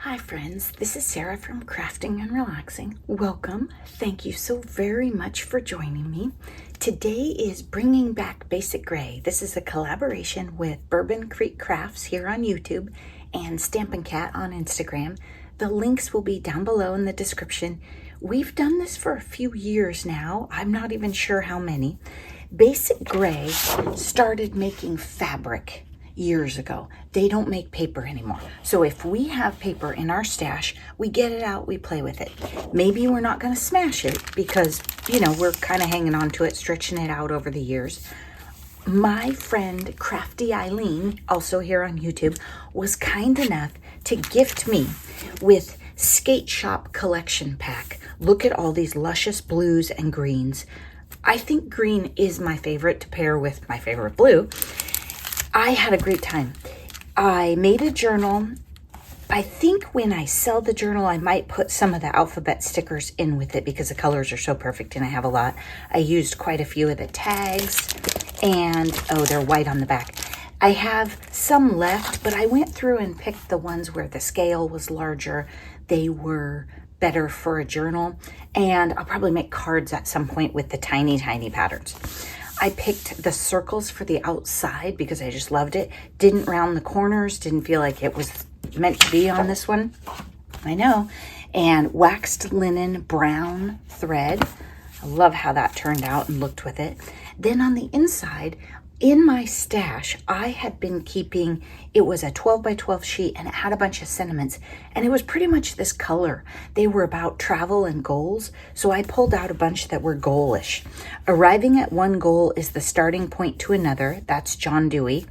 Hi friends, this is Sarah from Crafting and Relaxing. Welcome. Thank you so very much for joining me. Today is Bringing Back Basic Gray. This is a collaboration with Bourbon Creek Crafts here on YouTube and Stampin' Cat on Instagram. The links will be down below in the description. We've done this for a few years now. I'm not even sure how many. Basic Gray started making fabric years ago. They don't make paper anymore. So if we have paper in our stash, we get it out, we play with it. Maybe we're not going to smash it because, we're kind of hanging on to it, stretching it out over the years. My friend Crafty Eileen, also here on YouTube, was kind enough to gift me with Skate Shop collection pack. Look at all these luscious blues and greens. I think green is my favorite to pair with my favorite blue. I had a great time. I made a journal. I think when I sell the journal, I might put some of the alphabet stickers in with it because the colors are so perfect and I have a lot. I used quite a few of the tags and, they're white on the back. I have some left, but I went through and picked the ones where the scale was larger. They were better for a journal, and I'll probably make cards at some point with the tiny, tiny patterns. I picked the circles for the outside because I just loved it. Didn't round the corners, didn't feel like it was meant to be on this one. I know. And waxed linen brown thread. I love how that turned out and looked with it. Then on the inside, in my stash, I had been keeping, it was a 12 by 12 sheet and it had a bunch of sentiments and it was pretty much this color. They were about travel and goals. So I pulled out a bunch that were goalish. Arriving at one goal is the starting point to another. That's John Dewey.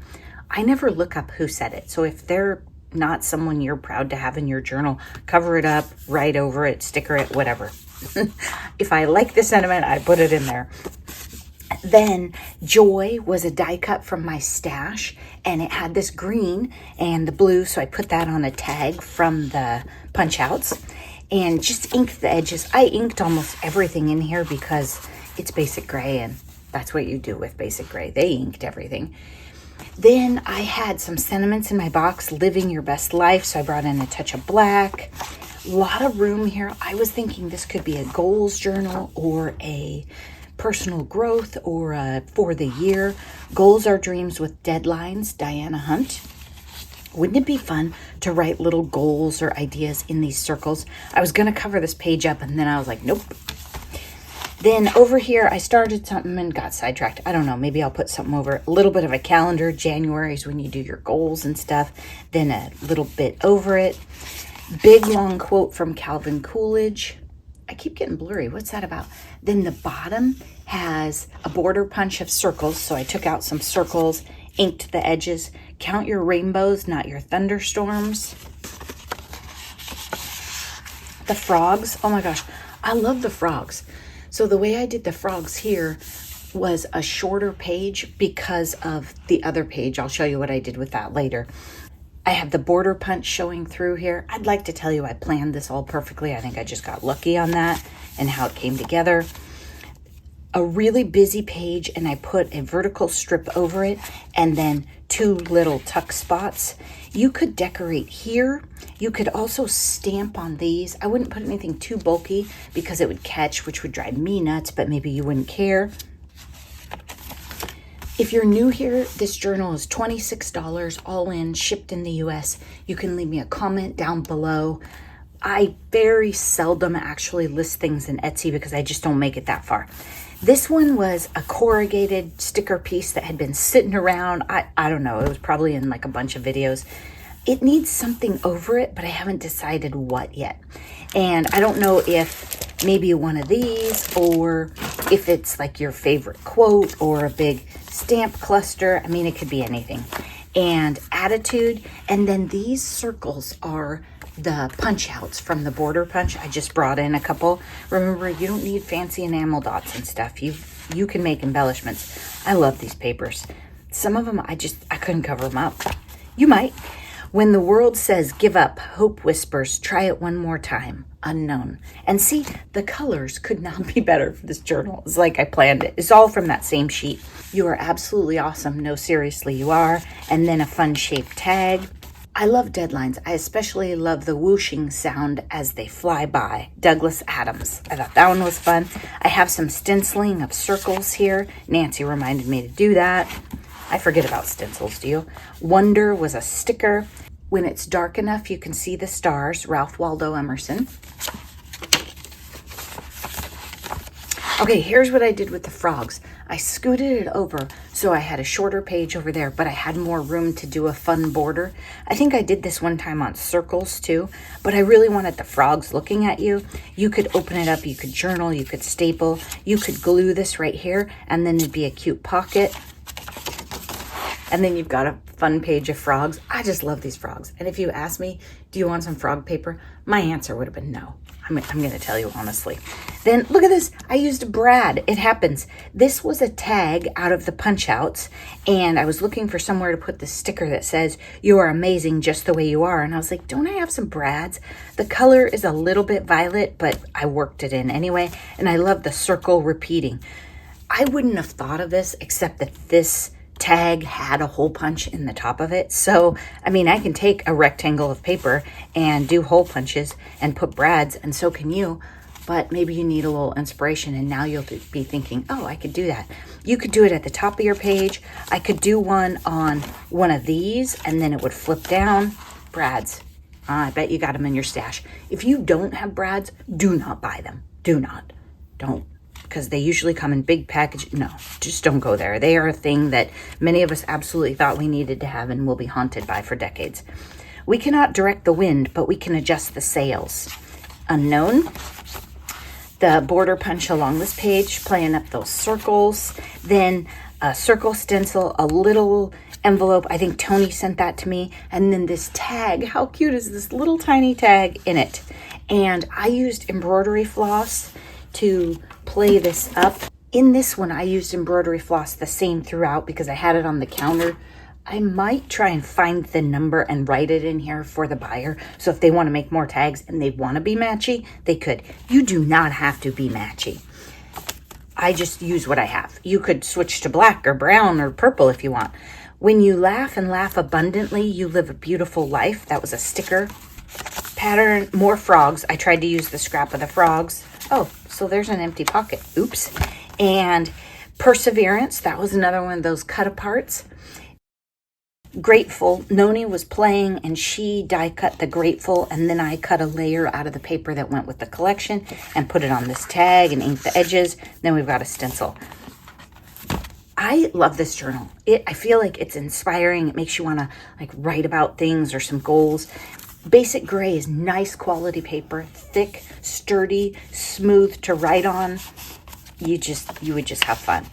I never look up who said it. So if they're not someone you're proud to have in your journal, cover it up, write over it, sticker it, whatever. If I like the sentiment, I put it in there. Then Joy was a die cut from my stash and it had this green and the blue. So I put that on a tag from the punch outs and just inked the edges. I inked almost everything in here because it's Basic Gray and that's what you do with Basic Gray. They inked everything. Then I had some sentiments in my box, living your best life. So I brought in a touch of black, a lot of room here. I was thinking this could be a goals journal or a personal growth or for the year. Goals are dreams with deadlines, Diana Hunt. Wouldn't it be fun to write little goals or ideas in these circles? I was going to cover this page up and then I was like, nope. Then over here, I started something and got sidetracked. I don't know, maybe I'll put something over a little bit of a calendar. January is when you do your goals and stuff. Then a little bit over it. Big long quote from Calvin Coolidge. I keep getting blurry. What's that about? Then the bottom has a border punch of circles. So I took out some circles, inked the edges. Count your rainbows, not your thunderstorms. The frogs. Oh my gosh. I love the frogs. So the way I did the frogs here was a shorter page because of the other page. I'll show you what I did with that later. I have the border punch showing through here. I'd like to tell you I planned this all perfectly. I think I just got lucky on that and how it came together. A really busy page and I put a vertical strip over it and then two little tuck spots. You could decorate here. You could also stamp on these. I wouldn't put anything too bulky because it would catch, which would drive me nuts, but maybe you wouldn't care. If you're new here, this journal is $26 all in, shipped in the US. You can leave me a comment down below. I very seldom actually list things in Etsy because I just don't make it that far. This one was a corrugated sticker piece that had been sitting around. I don't know, it was probably in like a bunch of videos. It needs something over it, but I haven't decided what yet. And I don't know if maybe one of these or if it's like your favorite quote or a big stamp cluster. I mean, it could be anything. And attitude. And then these circles are the punch outs from the border punch. I just brought in a couple. Remember, you don't need fancy enamel dots and stuff. You can make embellishments. I love these papers. Some of them, I couldn't cover them up. You might. When the world says give up, hope whispers, try it one more time. Unknown. And see, the colors could not be better for this journal. It's like I planned it. It's all from that same sheet. You are absolutely awesome. No, seriously, you are. And then a fun shaped tag. I love deadlines. I especially love the whooshing sound as they fly by. Douglas Adams. I thought that one was fun. I have some stenciling of circles here. Nancy reminded me to do that. I forget about stencils, do you? Wonder was a sticker. When it's dark enough, you can see the stars. Ralph Waldo Emerson. Okay, here's what I did with the frogs. I scooted it over so I had a shorter page over there, but I had more room to do a fun border. I think I did this one time on circles too, but I really wanted the frogs looking at you. You could open it up, you could journal, you could staple, you could glue this right here, and then it'd be a cute pocket. And then you've got a fun page of frogs. I just love these frogs. And if you ask me, do you want some frog paper? My answer would have been no. I'm going to tell you honestly. Then look at this. I used Brad. It happens. This was a tag out of the punch outs. And I was looking for somewhere to put the sticker that says, "You are amazing just the way you are." And I was like, don't I have some Brads? The color is a little bit violet, but I worked it in anyway. And I love the circle repeating. I wouldn't have thought of this except that this tag had a hole punch in the top of it. So, I mean, I can take a rectangle of paper and do hole punches and put Brads, and so can you, but maybe you need a little inspiration, and now you'll be thinking, oh, I could do that. You could do it at the top of your page. I could do one on one of these, and then it would flip down. Brads. I bet you got them in your stash. If you don't have Brads, do not buy them. Do not. Don't. Because they usually come in big package. No, just don't go there. They are a thing that many of us absolutely thought we needed to have and will be haunted by for decades. We cannot direct the wind, but we can adjust the sails. Unknown. The border punch along this page, playing up those circles. Then a circle stencil, a little envelope. I think Tony sent that to me. And then this tag. How cute is this little tiny tag in it? And I used embroidery floss to play this up. In this one, I used embroidery floss the same throughout because I had it on the counter. I might try and find the number and write it in here for the buyer. So if they want to make more tags and they want to be matchy, they could. You do not have to be matchy. I just use what I have. You could switch to black or brown or purple if you want. When you laugh and laugh abundantly, you live a beautiful life. That was a sticker. Pattern, more frogs. I tried to use the scrap of the frogs. Oh, so there's an empty pocket. Oops. And perseverance. That was another one of those cut aparts. Grateful. Noni was playing and she die cut the grateful, and then I cut a layer out of the paper that went with the collection and put it on this tag and inked the edges. Then we've got a stencil. I love this journal. I feel like it's inspiring. It makes you want to like write about things or some goals. Basic Gray is nice quality paper, thick, sturdy, smooth to write on. You would just have fun.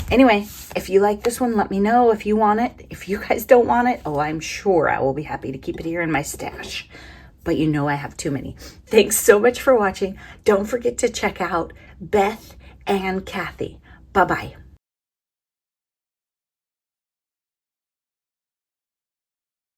Anyway, if you like this one, let me know if you want it. If you guys don't want it, oh, I'm sure I will be happy to keep it here in my stash. But you know I have too many. Thanks so much for watching. Don't forget to check out Beth and Kathy. Bye-bye.